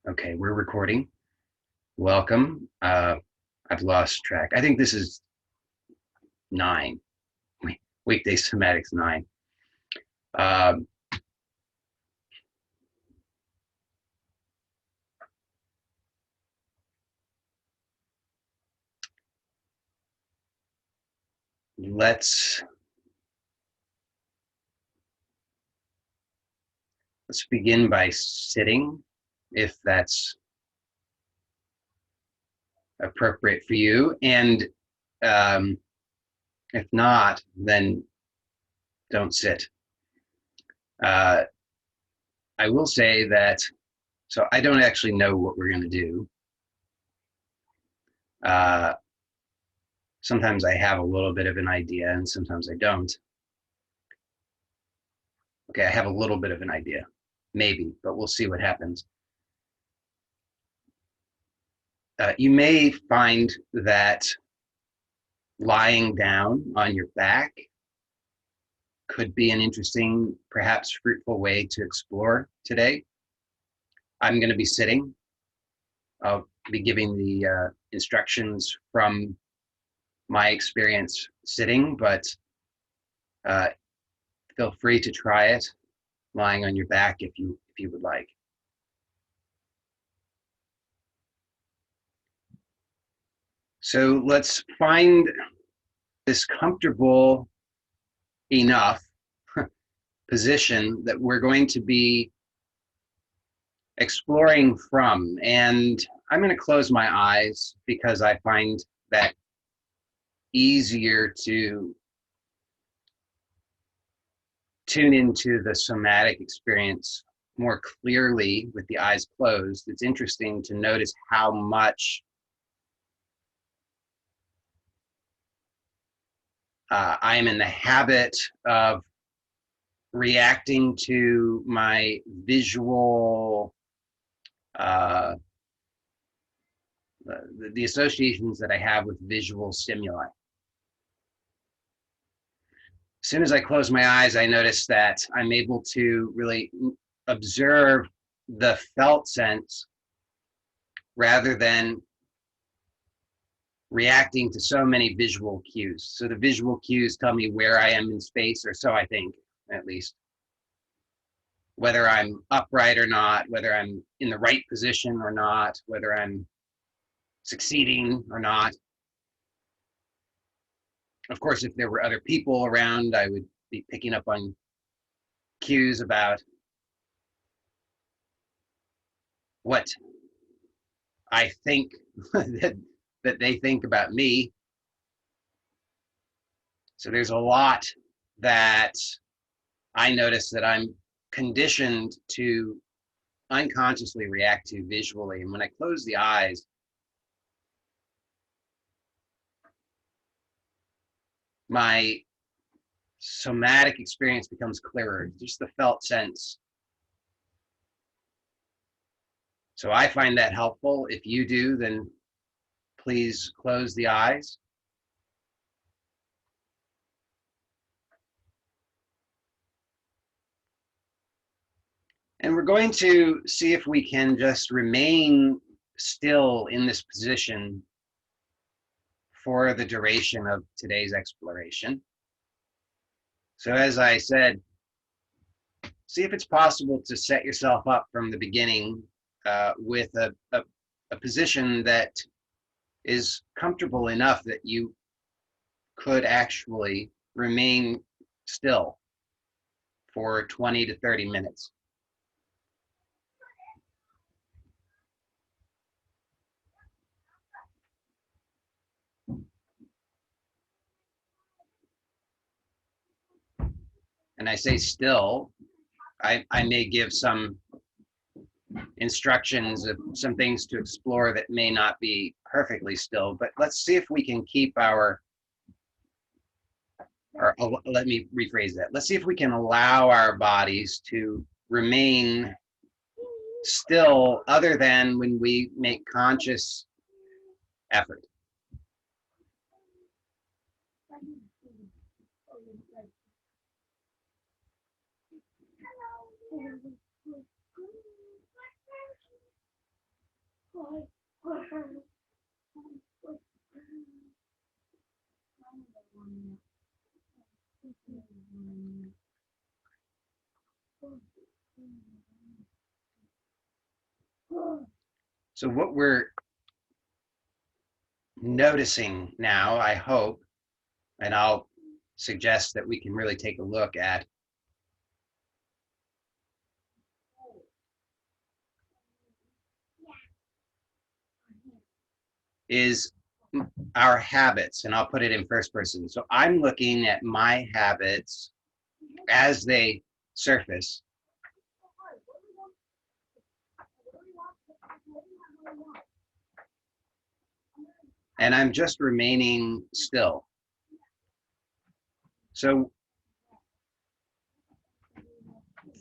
Okay, we're recording. Welcome. I've lost track. I think this is 9. Weekday Somatics 9. Um, let's begin by sitting, if that's appropriate for you. And if not, then don't sit. I will say that, so I don't actually know what we're going to do. Sometimes I have a little bit of an idea and sometimes I don't. Okay, I have a little bit of an idea, maybe, but we'll see what happens. You may find that lying down on your back could be an interesting, perhaps fruitful way to explore today. I'm going to be sitting. I'll be giving the instructions from my experience sitting, but feel free to try it lying on your back if you would like. So let's find this comfortable enough position that we're going to be exploring from. And I'm going to close my eyes because I find that easier to tune into the somatic experience more clearly with the eyes closed. It's interesting to notice how much I am in the habit of reacting to my visual, the associations that I have with visual stimuli. As soon as I close my eyes, I notice that I'm able to really observe the felt sense rather than reacting to so many visual cues. So the visual cues tell me where I am in space, or so I think, at least. Whether I'm upright or not, whether I'm in the right position or not, whether I'm succeeding or not. Of course, if there were other people around, I would be picking up on cues about what I think that they think about me. So there's a lot that I notice that I'm conditioned to unconsciously react to visually. And when I close the eyes, my somatic experience becomes clearer, just the felt sense. So I find that helpful. If you do, then please close the eyes. And we're going to see if we can just remain still in this position for the duration of today's exploration. So as I said, see if it's possible to set yourself up from the beginning with a position that is comfortable enough that you could actually remain still for 20 to 30 minutes. And I say still, I may give some instructions of some things to explore that may not be perfectly still, but let's see if we can keep our, or let me rephrase that. Let's see if we can allow our bodies to remain still other than when we make conscious effort. So what we're noticing now, I hope, and I'll suggest that we can really take a look at, is our habits, and I'll put it in first person. So I'm looking at my habits as they surface, and I'm just remaining still. So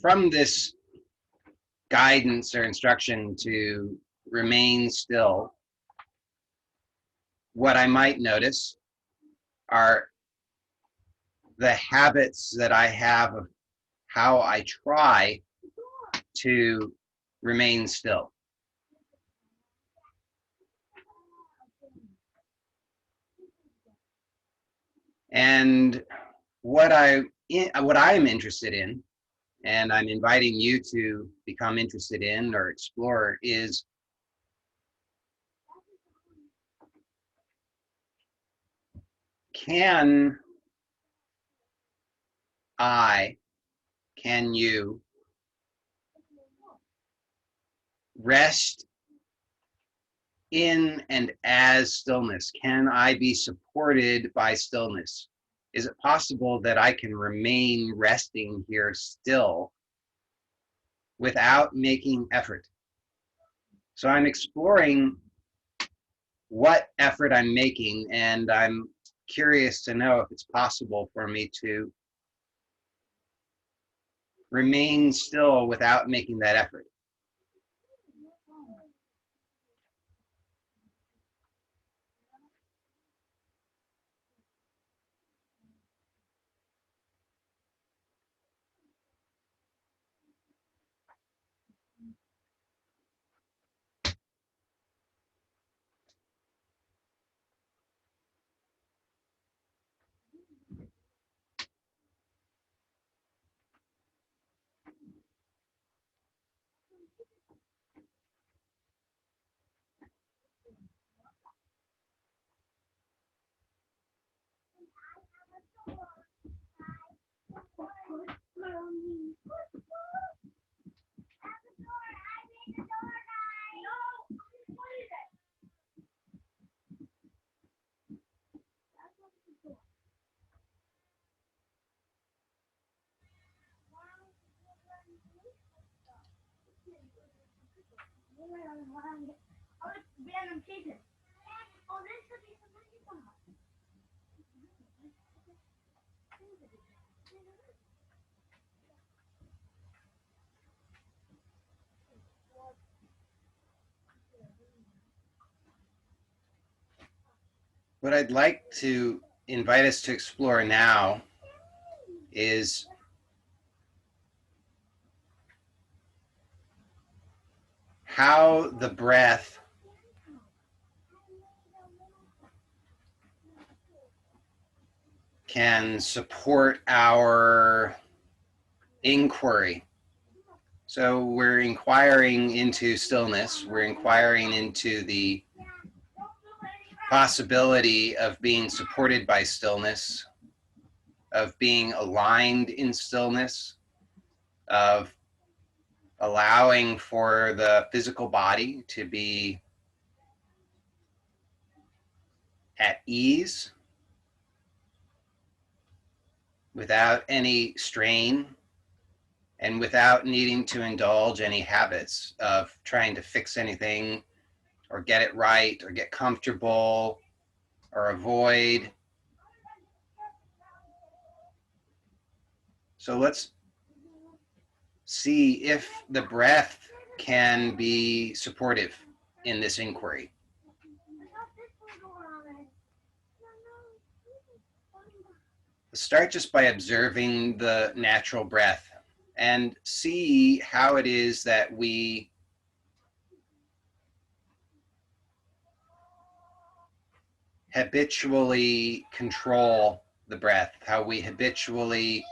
from this guidance or instruction to remain still, what I might notice are the habits that I have of how I try to remain still. And what I'm interested in, and I'm inviting you to become interested in or explore, is can you rest in and as stillness? Can I be supported by stillness? Is it possible that I can remain resting here still without making effort? So I'm exploring what effort I'm making, and I'm curious to know if it's possible for me to remain still without making that effort. What I'd like to invite us to explore now is how the breath can support our inquiry. So we're inquiring into stillness, we're inquiring into the possibility of being supported by stillness, of being aligned in stillness, of allowing for the physical body to be at ease without any strain and without needing to indulge any habits of trying to fix anything or get it right or get comfortable or avoid. So let's see if the breath can be supportive in this inquiry. Start just by observing the natural breath and see how it is that we habitually control the breath, how we habitually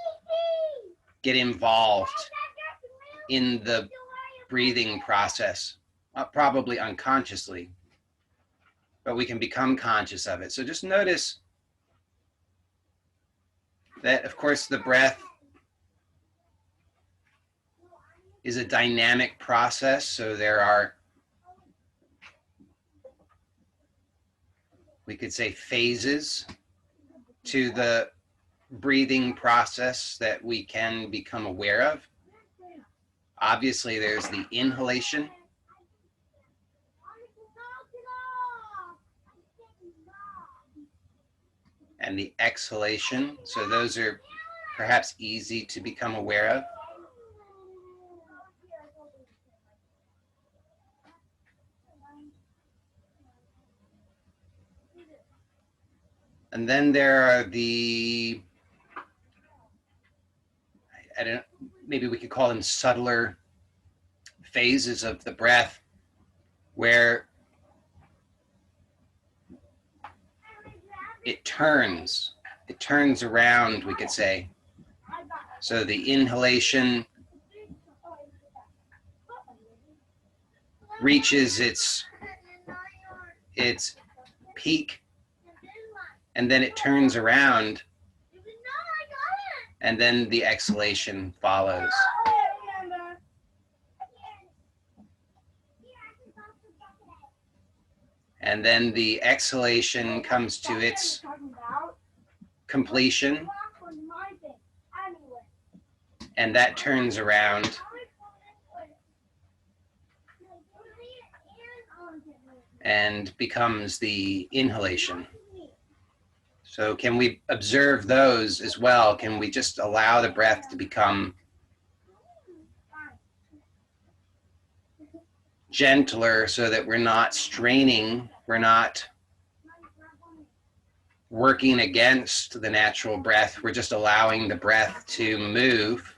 get involved in the breathing process. probably unconsciously, but we can become conscious of it. So just notice that, of course, the breath is a dynamic process. So there are, we could say, phases to the breathing process that we can become aware of. Obviously, there's the inhalation and the exhalation. So those are perhaps easy to become aware of. And then there are the, I don't, maybe we could call them subtler phases of the breath, where it turns around, we could say. So the inhalation reaches its peak, and then it turns around, and then the exhalation follows. And then the exhalation comes to its completion, and that turns around, and becomes the inhalation. So can we observe those as well? Can we just allow the breath to become gentler so that we're not straining, we're not working against the natural breath, we're just allowing the breath to move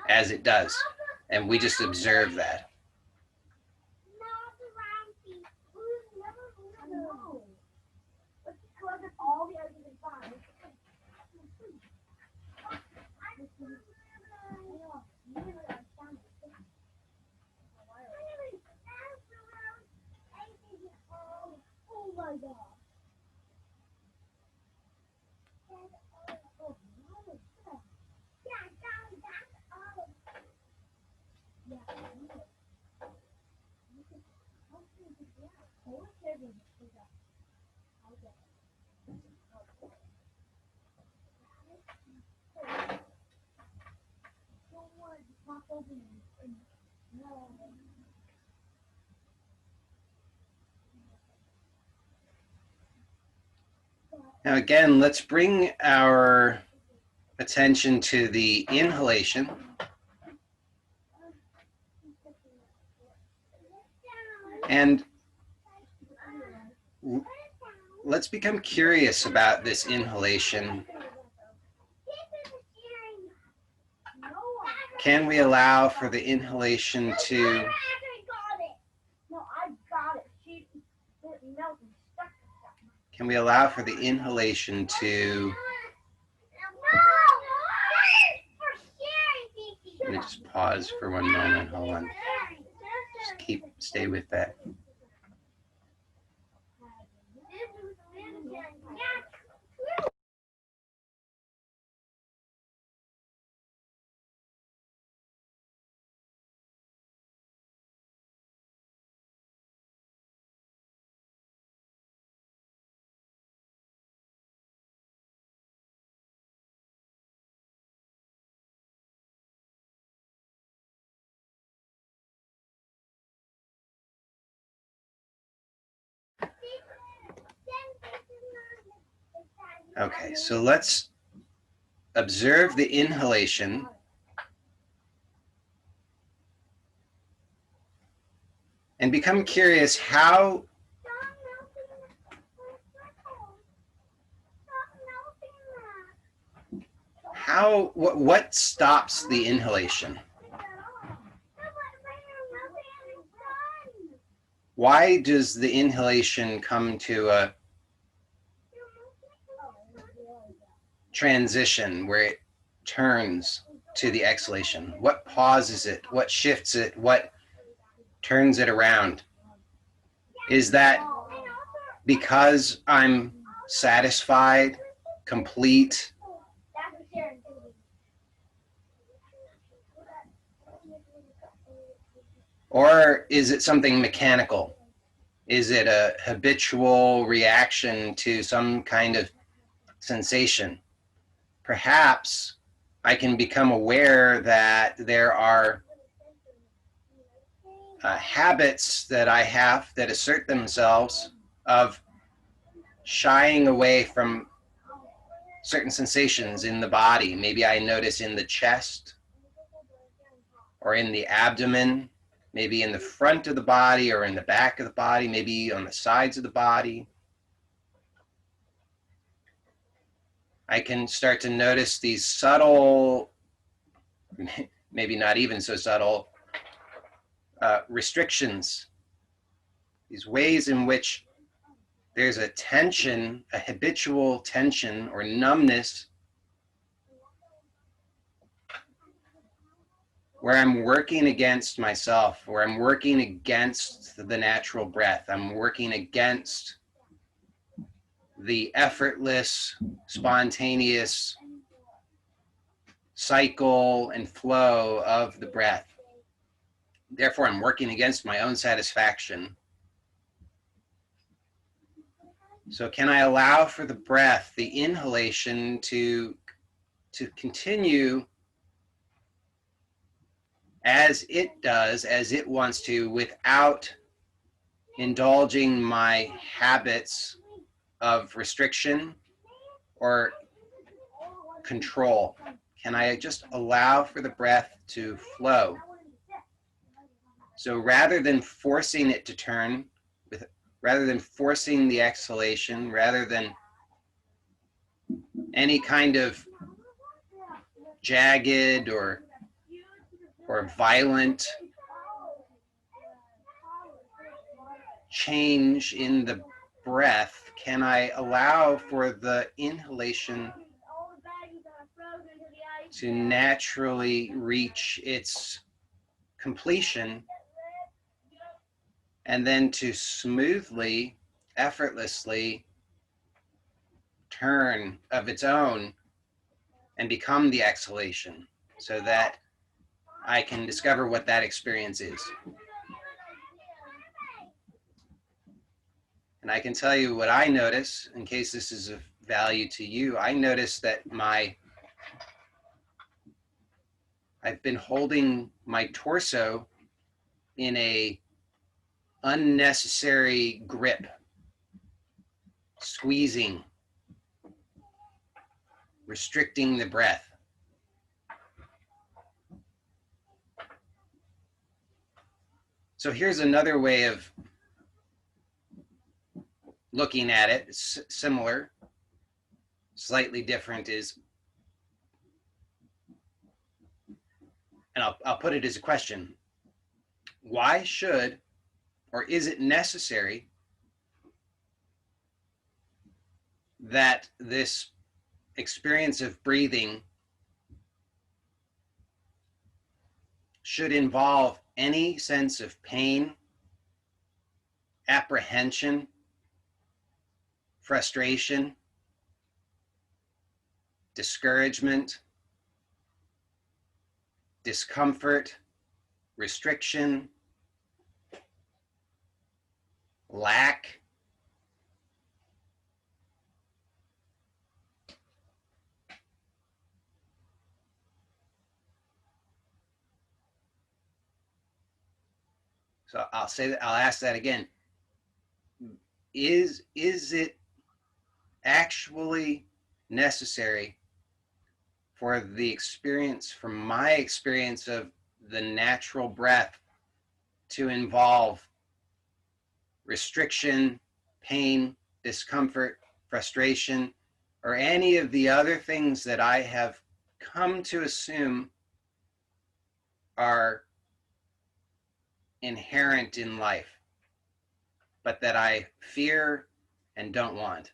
as it does, and we just observe that. Now again, let's bring our attention to the inhalation. And let's become curious about this inhalation. Can we allow for the inhalation to let me just pause for one moment, hold on. Just stay with that. Okay, so let's observe the inhalation and become curious what stops the inhalation? Why does the inhalation come to a transition where it turns to the exhalation? What pauses it? What shifts it? What turns it around? Is that because I'm satisfied, complete? Or is it something mechanical? Is it a habitual reaction to some kind of sensation? Perhaps I can become aware that there are habits that I have that assert themselves of shying away from certain sensations in the body. Maybe I notice in the chest or in the abdomen, maybe in the front of the body or in the back of the body, maybe on the sides of the body. I can start to notice these subtle, maybe not even so subtle, restrictions, these ways in which there's a tension, a habitual tension or numbness, where I'm working against myself, where I'm working against the natural breath. I'm working against the effortless, spontaneous cycle and flow of the breath. Therefore, I'm working against my own satisfaction. So can I allow for the breath, the inhalation, to continue as it does, as it wants to, without indulging my habits of restriction or control? Can I just allow for the breath to flow? So rather than forcing it to turn, rather than forcing the exhalation, rather than any kind of jagged or violent change in the breath, can I allow for the inhalation to naturally reach its completion, and then to smoothly, effortlessly turn of its own and become the exhalation, so that I can discover what that experience is. And I can tell you what I notice, in case this is of value to you. I notice that I've been holding my torso in a unnecessary grip, squeezing, restricting the breath. So here's another way of looking at it, similar, slightly different, is, and I'll put it as a question: why should, or is it necessary, that this experience of breathing should involve any sense of pain, apprehension, frustration, discouragement, discomfort, restriction, lack? So I'll ask that again. Is it actually necessary for the experience, from my experience of the natural breath, to involve restriction, pain, discomfort, frustration, or any of the other things that I have come to assume are inherent in life, but that I fear and don't want?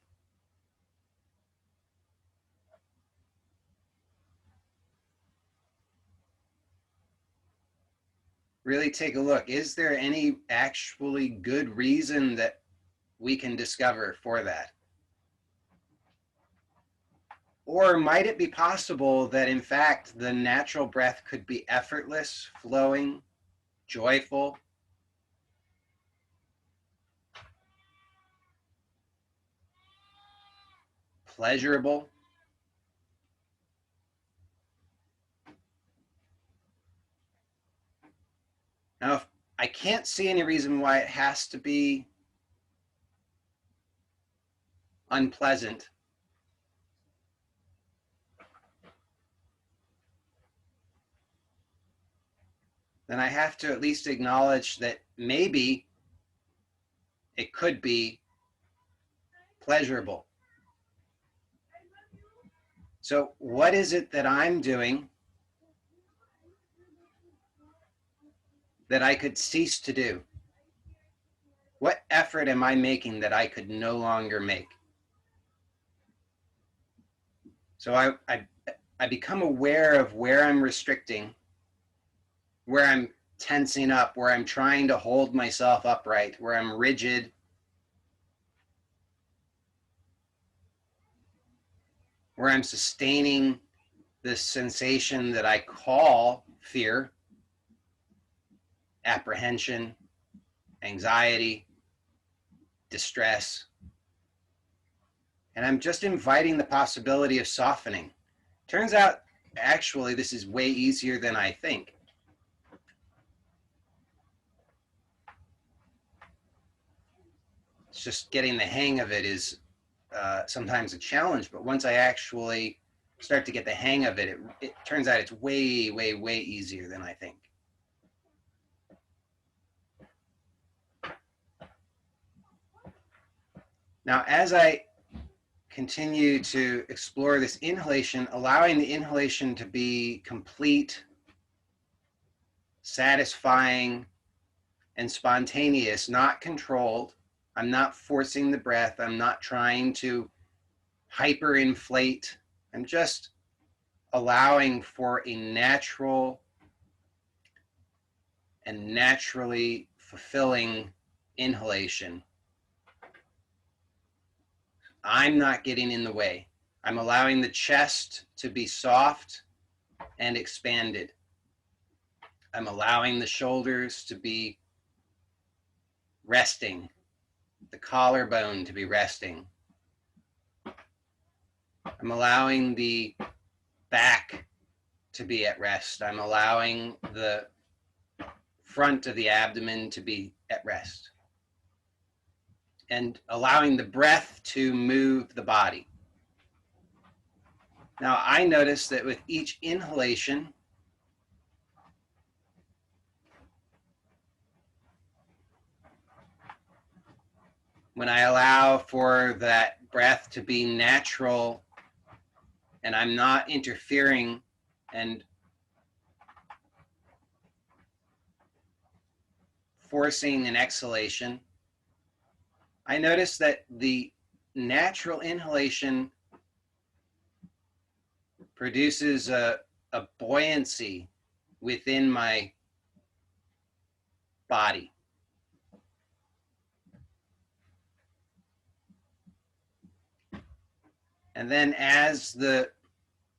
really take a look. Is there any actually good reason that we can discover for that? Or might it be possible that in fact the natural breath could be effortless, flowing, joyful, pleasurable? Now, if I can't see any reason why it has to be unpleasant, then I have to at least acknowledge that maybe it could be pleasurable. So what is it that I'm doing that I could cease to do? What effort am I making that I could no longer make? So I become aware of where I'm restricting, where I'm tensing up, where I'm trying to hold myself upright, where I'm rigid, where I'm sustaining this sensation that I call fear, apprehension, anxiety, distress. And I'm just inviting the possibility of softening. Turns out, actually, this is way easier than I think. It's just getting the hang of it is sometimes a challenge, but once I actually start to get the hang of it, it turns out it's way, way, way easier than I think. Now, as I continue to explore this inhalation, allowing the inhalation to be complete, satisfying, and spontaneous, not controlled. I'm not forcing the breath. I'm not trying to hyperinflate. I'm just allowing for a natural and naturally fulfilling inhalation. I'm not getting in the way. I'm allowing the chest to be soft and expanded. I'm allowing the shoulders to be resting, the collarbone to be resting. I'm allowing the back to be at rest. I'm allowing the front of the abdomen to be at rest. And allowing the breath to move the body. Now, I notice that with each inhalation, when I allow for that breath to be natural and I'm not interfering and forcing an exhalation, I notice that the natural inhalation produces a buoyancy within my body. And then as the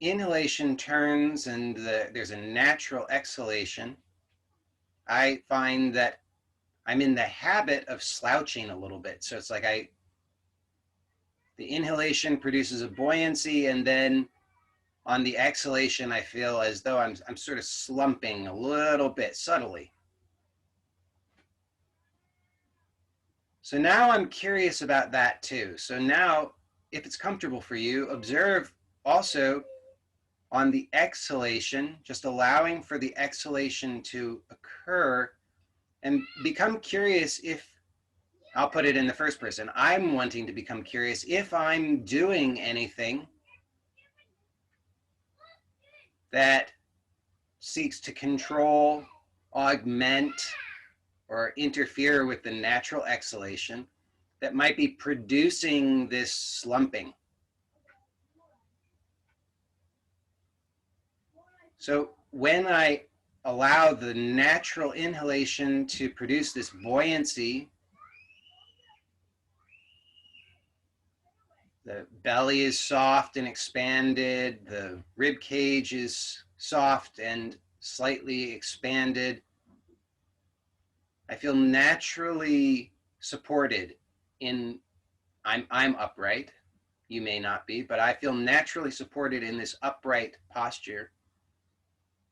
inhalation turns and there's a natural exhalation, I find that I'm in the habit of slouching a little bit. So it's like the inhalation produces a buoyancy, and then on the exhalation, I feel as though I'm sort of slumping a little bit subtly. So now I'm curious about that too. So now, if it's comfortable for you, observe also on the exhalation, just allowing for the exhalation to occur, and become curious if, I'll put it in the first person, I'm wanting to become curious if I'm doing anything that seeks to control, augment, or interfere with the natural exhalation that might be producing this slumping. So when I allow the natural inhalation to produce this buoyancy. The belly is soft and expanded. The rib cage is soft and slightly expanded. I feel naturally supported in, I'm upright. You may not be, but I feel naturally supported in this upright posture.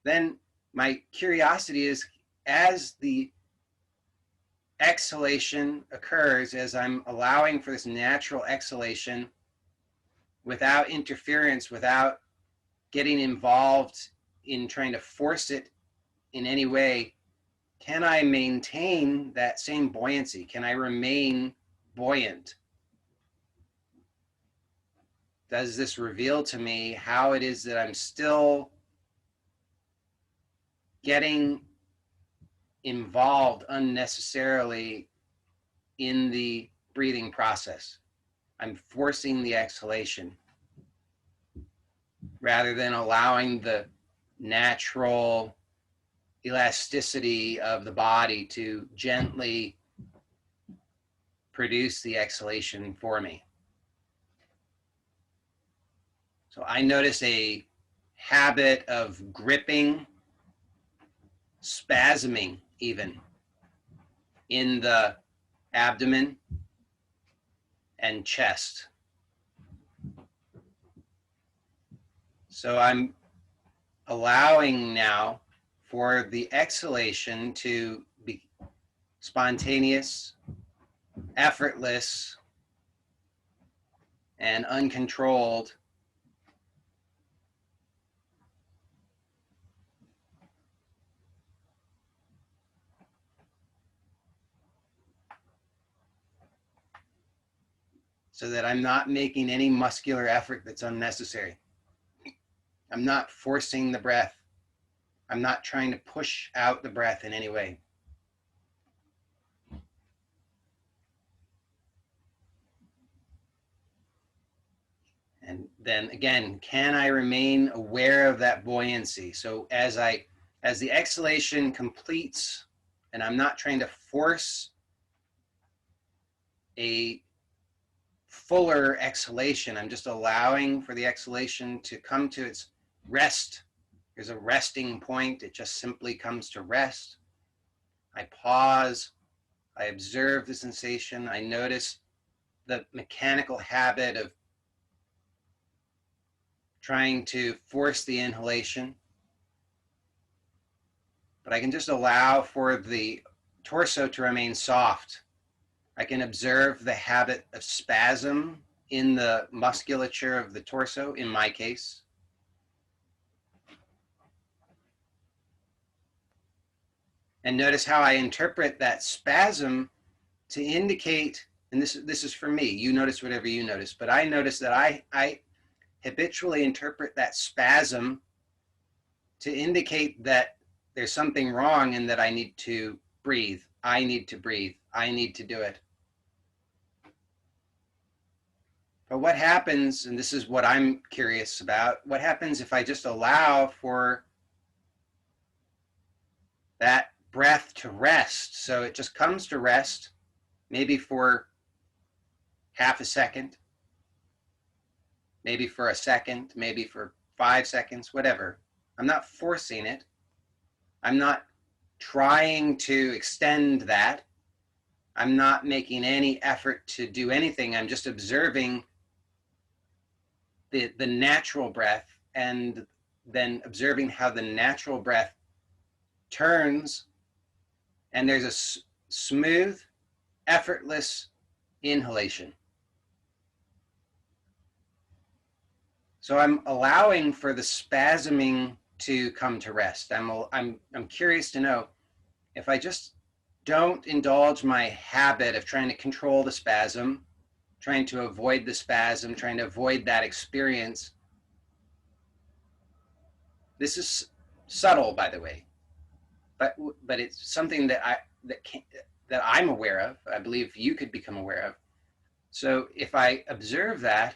Then my curiosity is, as the exhalation occurs, as I'm allowing for this natural exhalation without interference, without getting involved in trying to force it in any way, can I maintain that same buoyancy? Can I remain buoyant? Does this reveal to me how it is that I'm still getting involved unnecessarily in the breathing process? I'm forcing the exhalation rather than allowing the natural elasticity of the body to gently produce the exhalation for me. So I notice a habit of gripping, spasming even in the abdomen and chest. So I'm allowing now for the exhalation to be spontaneous, effortless, and uncontrolled. So that I'm not making any muscular effort that's unnecessary. I'm not forcing the breath. I'm not trying to push out the breath in any way. And then again, can I remain aware of that buoyancy? So as the exhalation completes, and I'm not trying to force a fuller exhalation, I'm just allowing for the exhalation to come to its rest. There's a resting point. It just simply comes to rest. I pause. I observe the sensation. I notice the mechanical habit of trying to force the inhalation. But I can just allow for the torso to remain soft. I can observe the habit of spasm in the musculature of the torso, in my case. And notice how I interpret that spasm to indicate, and this is for me, you notice whatever you notice, but I notice that I habitually interpret that spasm to indicate that there's something wrong and that I need to breathe. I need to breathe. I need to do it. But what happens, and this is what I'm curious about, what happens if I just allow for that breath to rest? So it just comes to rest, maybe for half a second, maybe for a second, maybe for 5 seconds, whatever. I'm not forcing it. I'm not trying to extend that. I'm not making any effort to do anything. I'm just observing the natural breath, and then observing how the natural breath turns, and there's a smooth, effortless inhalation. So I'm allowing for the spasming to come to rest. I'm curious to know, if I just don't indulge my habit of trying to control the spasm, trying to avoid the spasm, trying to avoid that experience. This is subtle, by the way, but it's something that I'm aware of. I believe you could become aware of. So if I observe that,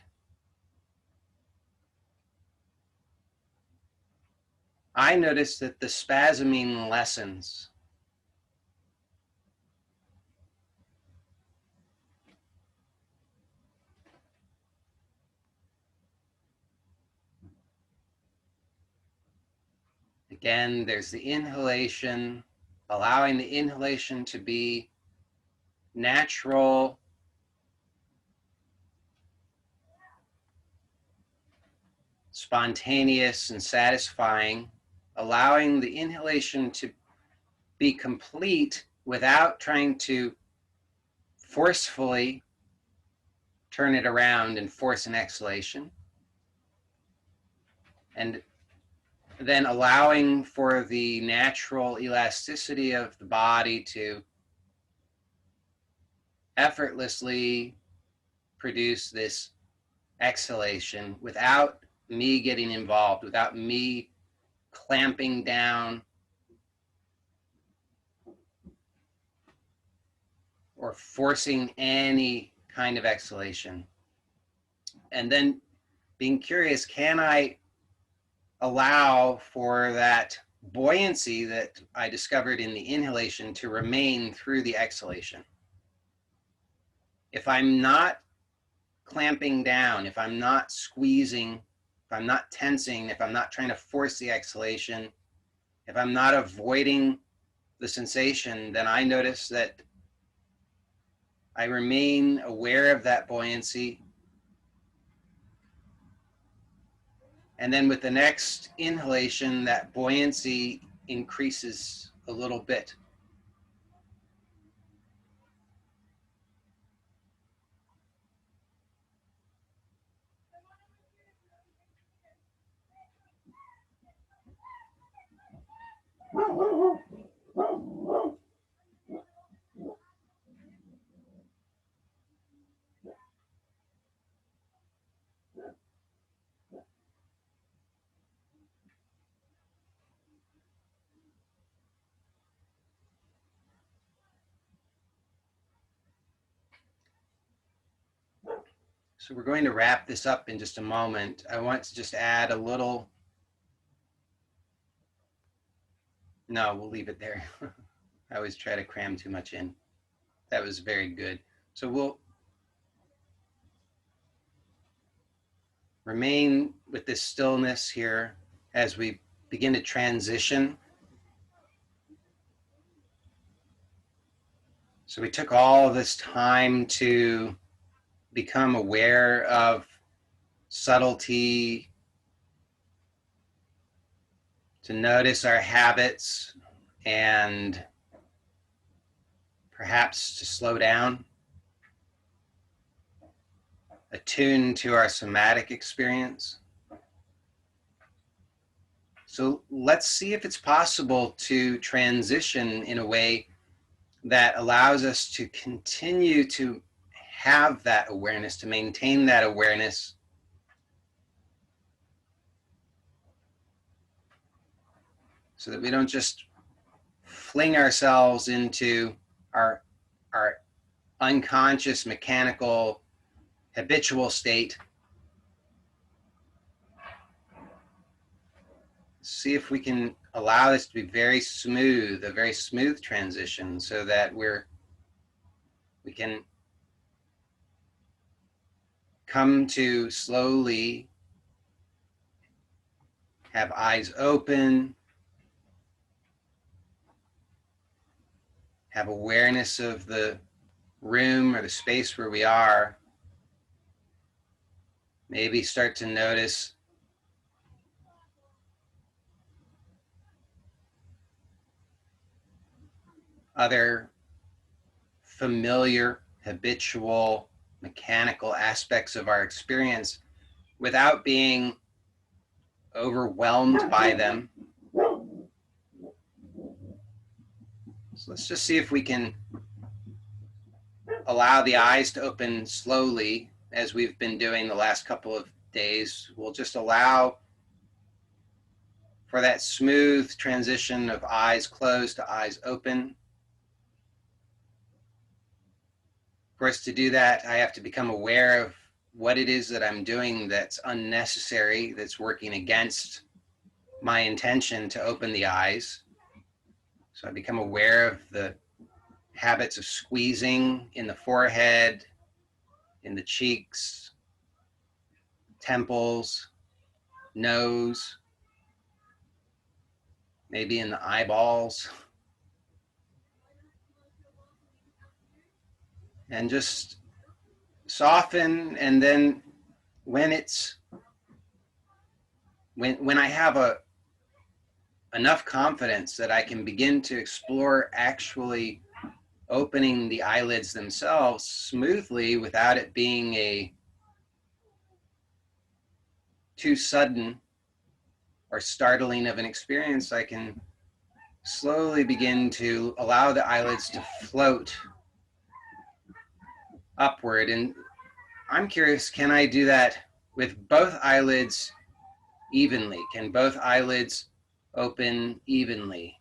I notice that the spasming lessens. Again, there's the inhalation, allowing the inhalation to be natural, spontaneous, and satisfying, allowing the inhalation to be complete without trying to forcefully turn it around and force an exhalation. And then allowing for the natural elasticity of the body to effortlessly produce this exhalation without me getting involved, without me clamping down or forcing any kind of exhalation. And then being curious, can I allow for that buoyancy that I discovered in the inhalation to remain through the exhalation? If I'm not clamping down, if I'm not squeezing, if I'm not tensing, if I'm not trying to force the exhalation, if I'm not avoiding the sensation, then I notice that I remain aware of that buoyancy. And then with the next inhalation, that buoyancy increases a little bit. So we're going to wrap this up in just a moment. I want to just add a little. No, we'll leave it there. I always try to cram too much in. That was very good. So we'll remain with this stillness here as we begin to transition. So we took all this time to become aware of subtlety, to notice our habits, and perhaps to slow down, attune to our somatic experience. So let's see if it's possible to transition in a way that allows us to continue to have that awareness, to maintain that awareness, so that we don't just fling ourselves into our unconscious, mechanical, habitual state. See if we can allow this to be very smooth, a very smooth transition, so that we can come to slowly have eyes open, have awareness of the room or the space where we are. Maybe start to notice other familiar, habitual, mechanical aspects of our experience without being overwhelmed by them. So let's just see if we can allow the eyes to open slowly, as we've been doing the last couple of days. We'll just allow for that smooth transition of eyes closed to eyes open. Of course, to do that, I have to become aware of what it is that I'm doing that's unnecessary, that's working against my intention to open the eyes. So I become aware of the habits of squeezing in the forehead, in the cheeks, temples, nose, maybe in the eyeballs. And just soften, and then when it's when I have enough confidence that I can begin to explore actually opening the eyelids themselves smoothly without it being a too sudden or startling of an experience, I can slowly begin to allow the eyelids to float upward. And I'm curious, can I do that with both eyelids evenly? Can both eyelids open evenly?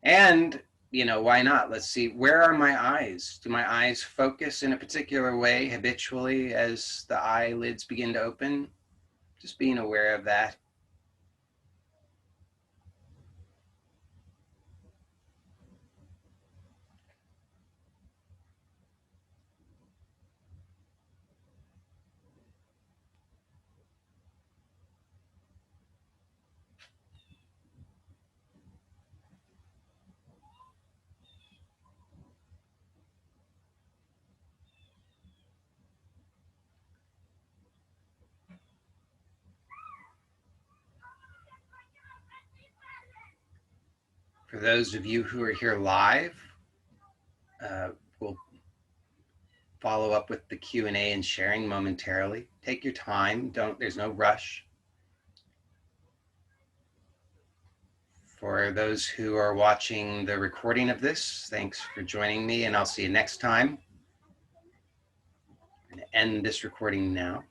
And, why not? Let's see, where are my eyes? Do my eyes focus in a particular way habitually as the eyelids begin to open? Just being aware of that. For those of you who are here live, we'll follow up with the Q&A and sharing momentarily. Take your time. There's no rush. For those who are watching the recording of this, thanks for joining me, and I'll see you next time. I'm going to end this recording now.